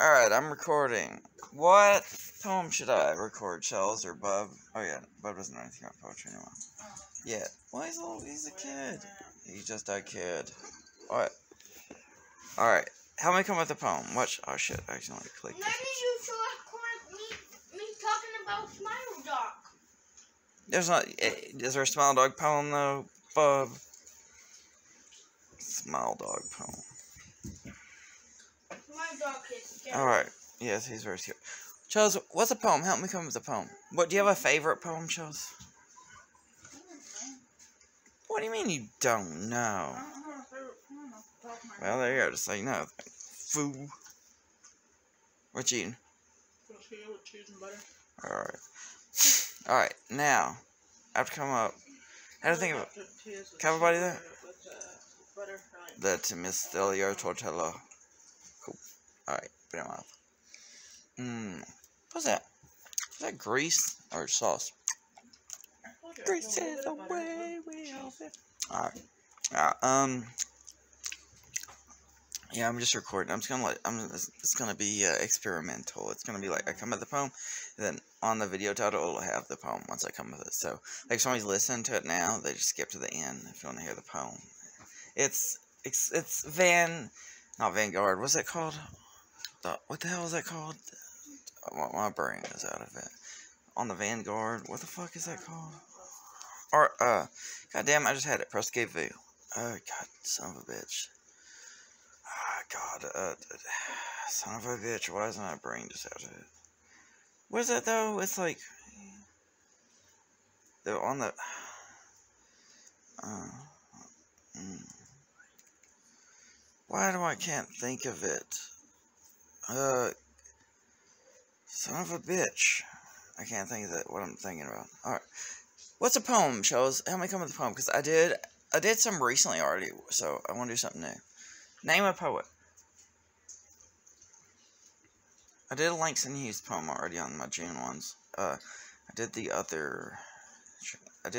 Alright, I'm recording. What poem should I record? Shells or Bub? Oh yeah, Bub doesn't know anything about poetry anymore. Yeah. Well, he's a kid. He's just a kid. What? Alright. Help me come up with a poem. Watch. Oh shit, I accidentally clicked it. Maybe you should record me talking about Smile Dog. There's not. Is there a Smile Dog poem though, Bub? Smile Dog poem. Smile Dog is scary. Alright. Yes, he's very scary. Charles, what's a poem? Help me come up with a poem. What, do you have a favorite poem, Charles? What do you mean you don't know? Well, there you go. Just say no. Fool. What you eating? Cheese and butter. Alright. Alright, now. I have to come up. How to think of it? Can everybody there? That's Miss Delio Tortella. Cool. Alright, put it in my mouth. What's that? Is that grease or sauce? Grease is the way we help it. Alright. Yeah, I'm just recording. It's gonna be experimental. It's gonna be like I come at the poem, and then on the video title it'll have the poem once I come with it. So, like, if somebody's listening to it now, they just skip to the end if you want to hear the poem. It's not Vanguard. What's it called? What the hell is that called? My brain is out of it. On the Vanguard. What the fuck is that called? Or God damn, I just had it. Press escape view. Oh god, son of a bitch. God, son of a bitch, why isn't my brain just out of it? What is that though? It's like they're on the why do I can't think of it? Son of a bitch. I can't think of what I'm thinking about. Alright. What's a poem, Shells? Help me come up with a poem, because I did some recently already, so I want to do something new. Name a poet. I did a Langston Hughes poem already on my June ones. I did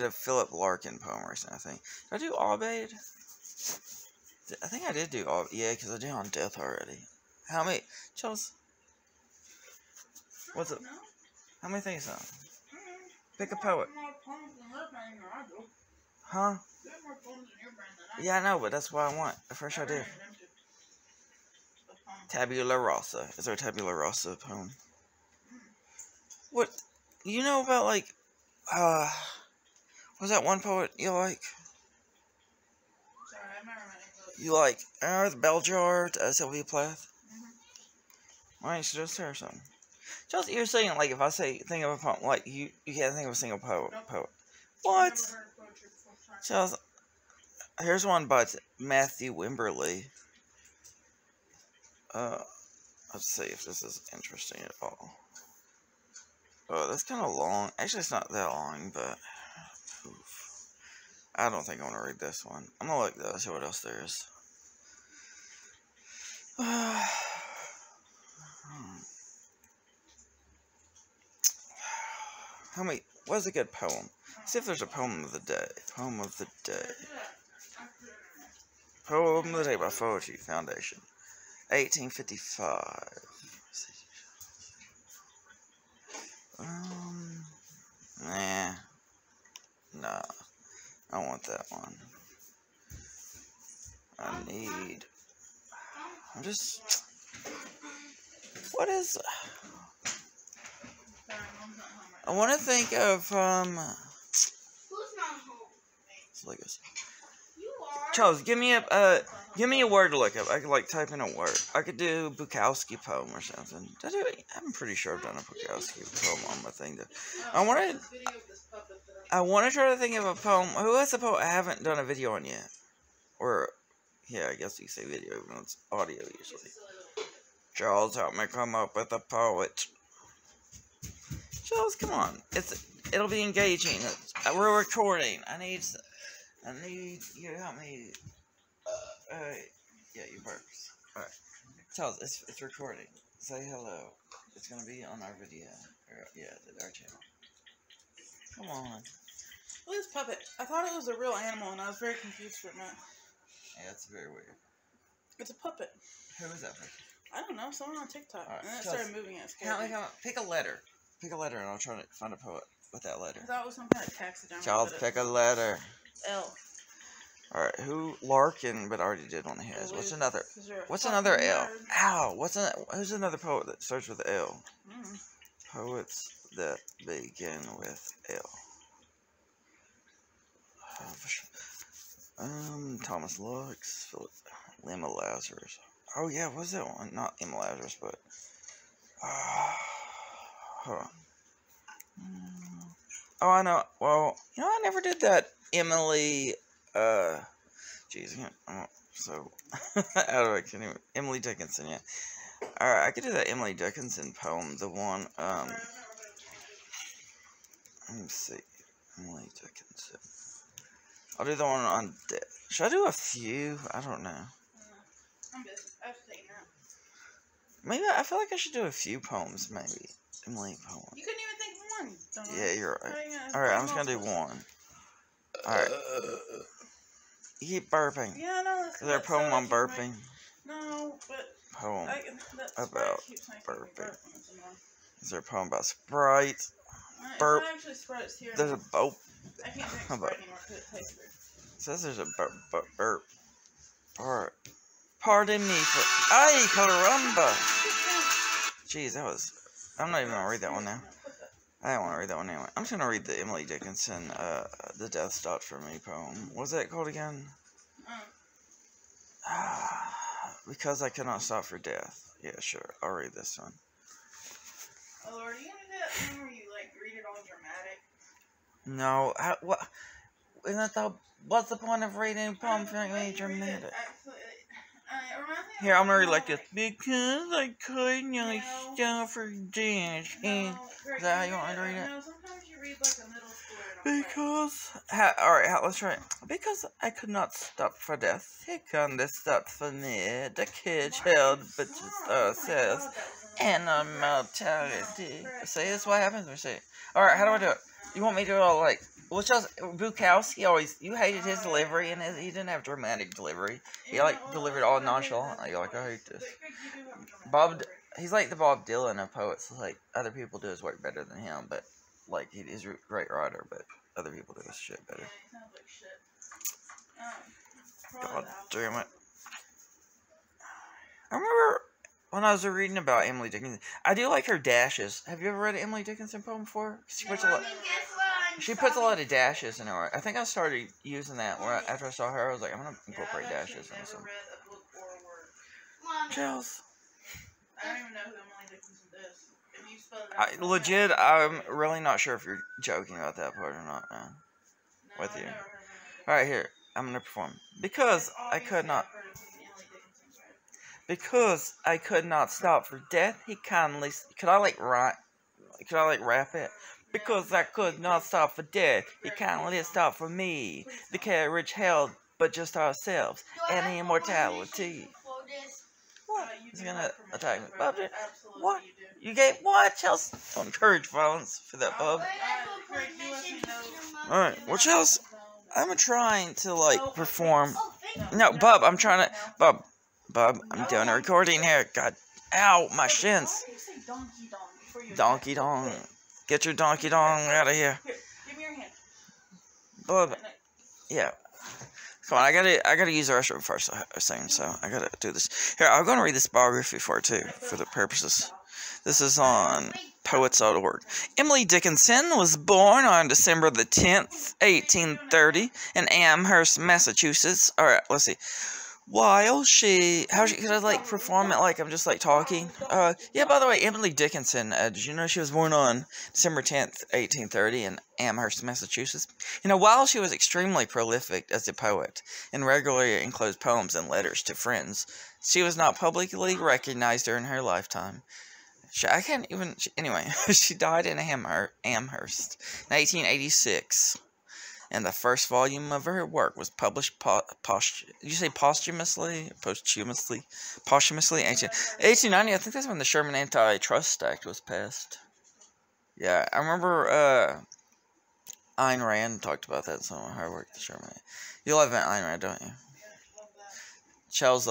a Philip Larkin poem recently, I think. Did I do Abed? I think I did do Abed. Yeah, because I did on Death already. How many? Charles? What's it? How many things now? Pick a poet. Huh? Yeah, I know, but that's what I want. A fresh idea. Tabula Rasa. Is there a Tabula Rasa poem? What? You know about, like, was that one poet you like? You like, the Bell Jar, Sylvia Plath? Why don't you just say or something? Chelsea, you're saying, like, if I think of a poem, like, you can't think of a single poet. What? Chelsea, here's one by Matthew Wimberly. Let's see if this is interesting at all. Oh, that's kind of long. Actually, it's not that long, but oof. I don't think I want to read this one. I'm gonna look though, see what else there is. What is a good poem? Let's see if there's a poem of the day. Poem of the day. Poem of the day by Poetry Foundation. 1855. Nah. I don't want that one. What is... I want to think of, Who's not home? You are. Charles, give me a word to look up. I could, like, type in a word. I could do Bukowski poem or something. I'm pretty sure I've done a Bukowski poem on my thing. I want to try to think of a poem. Who has a poem I haven't done a video on yet? Or, yeah, I guess you say video, even though it's audio usually. Charles, help me come up with a poet. Charles, come on. It'll be engaging. We're recording. I need you to help me. Yeah, you burps. Alright. Charles, it's recording. Say hello. It's gonna be on our video. Our channel. Come on. Look at this puppet. I thought it was a real animal and I was very confused for a minute. Yeah, it's very weird. It's a puppet. Who is that? I don't know. Someone on TikTok. Alright, And then it Chelsea, started moving it. Count me. Pick a letter. Pick a letter, and I'll try to find a poet with that letter. I thought it was some kind of taxidermy. Child, pick a letter. L. Alright, who? Larkin, but I already did one of his. What's another? What's another L? Ow! Who's another poet that starts with L? Poets that begin with L. Thomas Lux, Philip, Emma Lazarus. Oh yeah, what's that one? Not Emma Lazarus, but hold on. Oh, I know. Well, you know, I never did that Emily. Jeez, I'm so out of it. Emily Dickinson, yeah. All right, I could do that Emily Dickinson poem. The one. Let me see. Emily Dickinson. I'll do the one on death. Should I do a few? I don't know. I'm busy. I have to take a nap. Maybe I feel like I should do a few poems. Maybe Emily poem. You couldn't even think of one. Don't Yeah, you're right. Yeah, All right, I'm just gonna do one. All right. You keep burping. Yeah, no. Is there a poem on burping? No, but Poem about burping. Is there a poem about Sprite? Burp. There's a boat. I can't drink Sprite anymore because it tastes weird. It says there's a burp. Pardon me for. Ay, caramba! Jeez, that was. I'm not even gonna read that one now. I don't want to read that one anyway. I'm just gonna read the Emily Dickinson, "The Death Stopped for Me" poem. What's that called again? Because I cannot stop for death. Yeah, sure. I'll read this one. Oh Lord, are you gonna do that thing where you like read it all dramatic? No, what? What's the point of reading a poem if you're not going to dramatic? Here, I'm gonna read like this. Because I could not stop for death. Is that how you want me to read it? No, sometimes you read like a middle schooler. Alright, let's try it. Because I could not stop for death, he couldn't stop for me. The kid held but just ourselves. And immortality. See, that's what happens. We see. Alright, how do I do it? You want me to do it all like. Well, just Bukowski you hated his delivery, and he didn't have dramatic delivery. He like delivered all nonchalant. You're like, I hate this. He's like the Bob Dylan of poets. Like other people do his work better than him, but like he's a great writer, but other people do his shit better. God damn it! I remember when I was reading about Emily Dickinson. I do like her dashes. Have you ever read an Emily Dickinson poem before? She puts a lot of dashes in her. I think I started using that after I saw her. I was like, I'm gonna incorporate dashes in some. Chels. I don't even know who Emily Dickinson is. If you spell it out. Legit, I'm really not sure if you're joking about that part or not, man. No, With you. Alright, here. I'm gonna perform. Because I could not stop for death, he kindly. Could I like rap it? Because I could not stop for death, he kindly stopped for me. The carriage held but just ourselves, and immortality. What? He's gonna attack me. Bub, what? You gave what? Chelsea? Don't encourage violence for that, Bub. Alright, well, Chelsea, I'm trying to, like, perform. No, Bub, I'm trying to. Bub, I'm doing a recording here. God, ow, my shins. Donkey dong. Get your donkey dong out of here. Here, give me your hand. Bub, yeah. Come on, I gotta use the restroom first, so I gotta do this. Here, I'm gonna read this biography for it too, for the purposes. This is on poets.org. Emily Dickinson was born on December the 10th, 1830, in Amherst, Massachusetts. Alright, let's see. Could I like perform it like I'm just like talking? Yeah, by the way, Emily Dickinson, did you know she was born on December 10th, 1830 in Amherst, Massachusetts? You know, while she was extremely prolific as a poet and regularly enclosed poems and letters to friends, she was not publicly recognized during her lifetime. Anyway, she died in Amherst in 1886. And the first volume of her work was published posthumously? 1890, I think that's when the Sherman Antitrust Act was passed. Yeah, I remember Ayn Rand talked about that in some of her work, the Sherman. You love Ayn Rand, don't you? Chels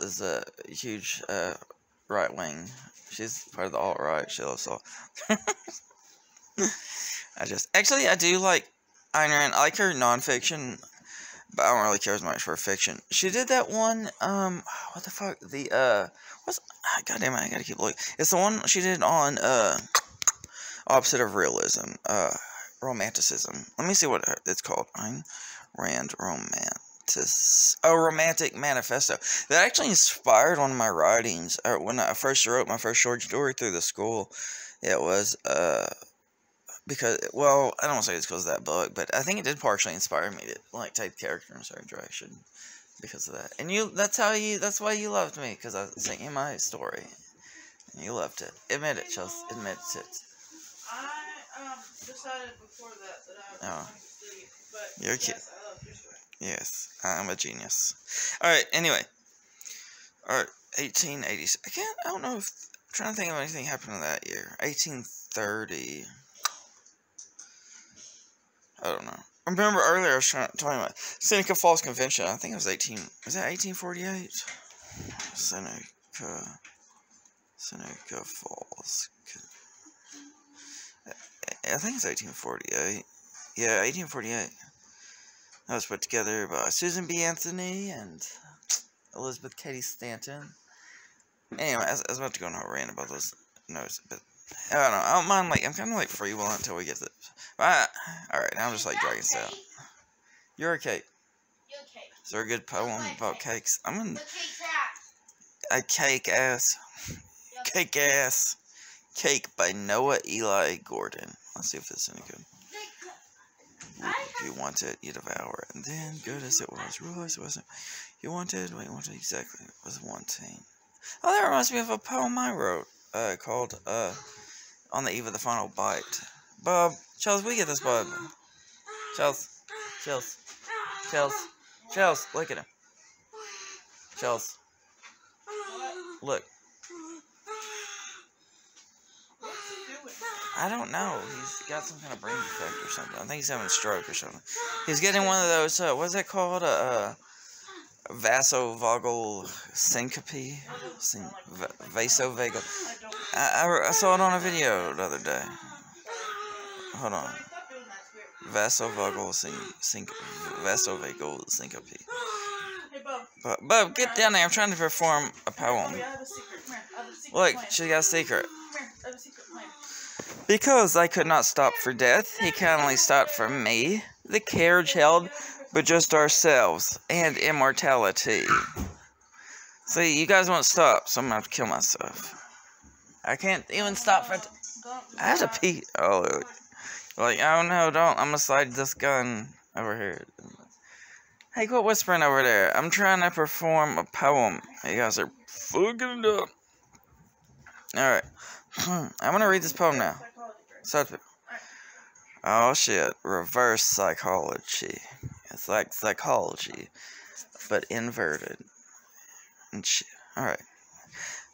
is a huge right wing. She's part of the alt right. She loves all. I do like Ayn Rand. I like her nonfiction, but I don't really care as much for fiction. She did that one. What the fuck? Goddamn it! I gotta keep looking. It's the one she did on opposite of realism. Romanticism. Let me see what it's called. Ayn Rand Romantic Manifesto. That actually inspired one of my writings. When I first wrote my first short story through the school, it was because, well, I don't want to say it's because of that book, but I think it did partially inspire me to like take the character in a certain direction because of that. And that's why you loved me, because I sent you my story and you loved it. Admit it, Chelsea. Admit it. I decided before that I was going to sleep, but you're cute. Yes, I love your story. Yes, I'm a genius. Alright, anyway. Alright, 1880s. I don't know if, I'm trying to think of anything happened in that year. 1830. I don't know. I remember earlier I was talking about Seneca Falls Convention. I think it was 1848? Seneca Falls. I think it's 1848. Yeah, 1848. That was put together by Susan B. Anthony and Elizabeth Cady Stanton. Anyway, I was about to go on a rant about those notes, but I don't know. I don't mind, I'm kind of freewheeling until we get to alright, now I'm just dragging this out. You're a cake. You're a cake. Is there a good poem about cakes? I'm in What cake's that? a cake ass. Cake ass. Cake by Noah Eli Gordon. Let's see if this is any good. If you want it, you devour it. And then, good as it was, realize it wasn't. You wanted exactly. It was wanting. Oh, that reminds me of a poem I wrote, called, On the Eve of the Final Bite. Bob, Chels, we get this, Bob. Chels, look at him. Chels, look. I don't know. He's got some kind of brain defect or something. I think he's having a stroke or something. He's getting one of those, what's it called? Vasovagal syncope? Vasovagal. I saw it on a video the other day. Hold on. Vasovagal syncope. Bub, get down there. I'm trying to perform a poem. Look, she got a secret. Because I could not stop for death, he kindly stopped for me. The carriage held but just ourselves and immortality. See, you guys won't stop, so I'm gonna have to kill myself. I can't even stop for. I have to pee. Oh, oh no, don't. I'm gonna slide this gun over here. Hey, quit whispering over there. I'm trying to perform a poem. You guys are fucking it up. Alright. I'm gonna read this poem now. Oh shit. Reverse psychology. It's like psychology, but inverted. And shit. Alright.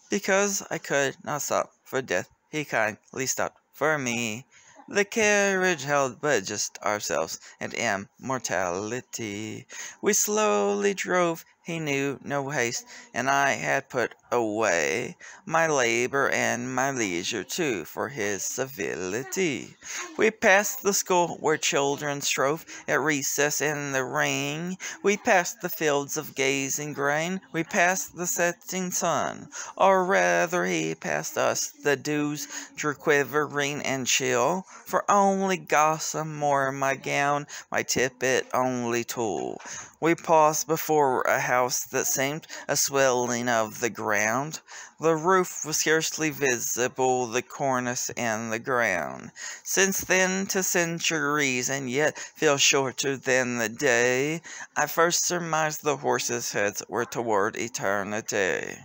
Because I could not stop for death, he kindly stopped for me. The carriage held but just ourselves and immortality. We slowly drove, he knew no haste, and I had put away my labor and my leisure too for his civility. We passed the school where children strove at recess in the rain. We passed the fields of gazing grain. We passed the setting sun, or rather he passed us. The dews drew quivering and chill, for only gossamer wore my gown, my tippet only tulle. We paused before a house that seemed a swelling of the ground. The roof was scarcely visible, the cornice and the ground. Since then to centuries, and yet feel shorter than the day, I first surmised the horses' heads were toward eternity.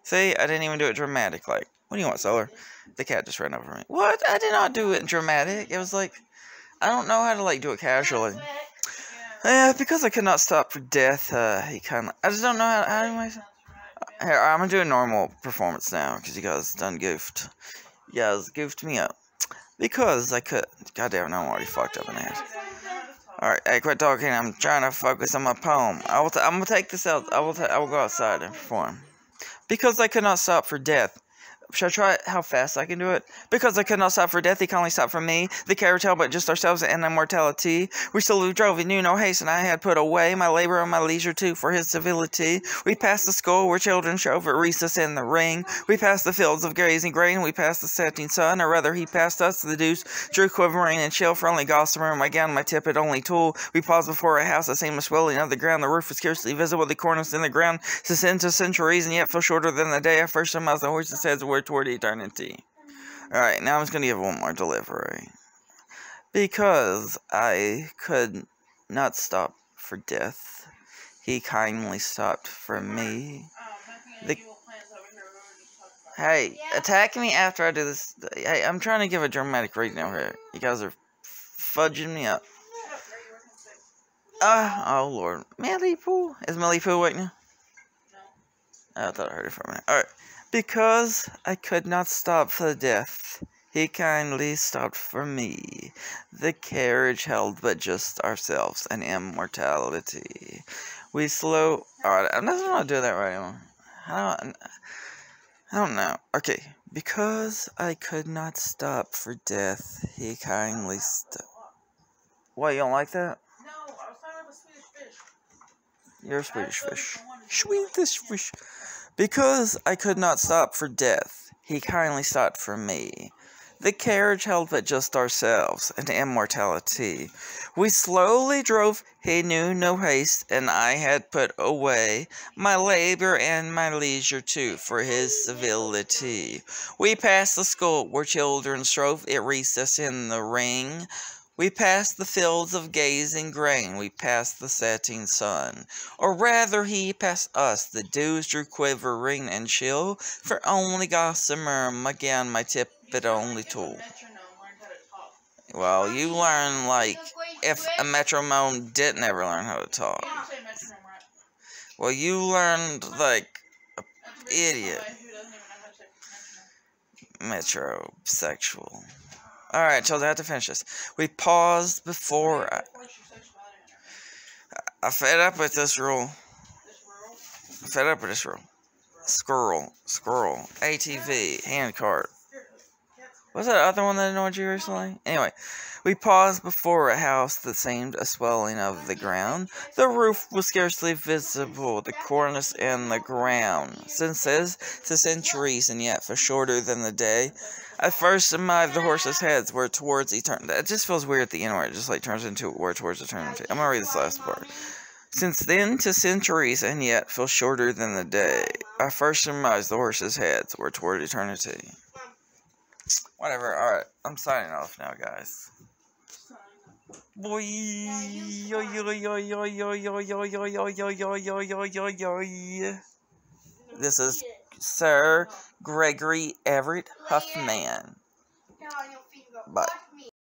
See, I didn't even do it dramatic, what do you want, Solar? The cat just ran over me. What? I did not do it dramatic. It was I don't know how to do it casually. Yeah, because I could not stop for death, he I just don't know how here, I'm gonna do a normal performance now, because you guys done goofed. You guys goofed me up. Because I could, goddamn, I'm already fucked up in the head. Alright, hey, quit talking. I'm trying to focus on my poem. I'm gonna take this out. I will go outside and perform. Because I could not stop for death. Should I try how fast I can do it? Because I could not stop for death, he kindly stopped for me. The carriage held but just ourselves and immortality. We slowly drove, he knew no haste, and I had put away my labor and my leisure too for his civility. We passed the school where children shove at recess in the ring. We passed the fields of grazing grain, we passed the setting sun, or rather he passed us. The dews drew quivering and chill for only gossamer, my gown, my tippet, only tool. We paused before a house that seemed a swelling of the ground. The roof was scarcely visible, the cornice in the ground, into centuries, and yet fell shorter than the day I first saw the horse's heads were toward eternity. Alright, now I'm just going to give one more delivery. Because I could not stop for death, he kindly stopped for me. Hey, attack me after I do this. Hey, I'm trying to give a dramatic reading over here. You guys are fudging me up. Oh Lord. Melly Poo? Is Melly Poo waiting now? Oh, I thought I heard it for a minute. Alright. Because I could not stop for death, he kindly stopped for me. The carriage held but just ourselves and immortality. We slow... Alright, I'm not going to do that right anymore. I don't know. Okay. Because I could not stop for death, he kindly stopped... What, you don't like that? No, I was talking about the Swedish fish. You're a Swedish fish. Swedish fish. Because I could not stop for death, he kindly stopped for me. The carriage held but just ourselves and immortality. We slowly drove, he knew no haste, and I had put away my labor and my leisure too for his civility. We passed the school where children strove at recess in the ring. We passed the fields of gazing grain, we passed the setting sun. Or rather he passed us, the dews drew quivering and chill, for only gossamer, again my tippet only tool. Well, you learn, like, if a metronome didn't ever learn how to talk. Well, you learned, like, an idiot. Metrosexual. Alright, children, I have to finish this. We paused before... I fed up with this rule. Squirrel. ATV. Handcart. What's that other one that annoyed you recently? Anyway, we paused before a house that seemed a swelling of the ground. The roof was scarcely visible, the cornice and the ground. Since this to centuries and yet for shorter than the day. At first, the horses' heads were towards eternity. It just feels weird at the end where it just like turns into word towards eternity. I'm gonna read this last part. Since then to centuries and yet feel shorter than the day. I first surmised the horses' heads were toward eternity. Whatever, alright. I'm signing off now, guys. This is Sir Gregory Everett Huffman. Bye.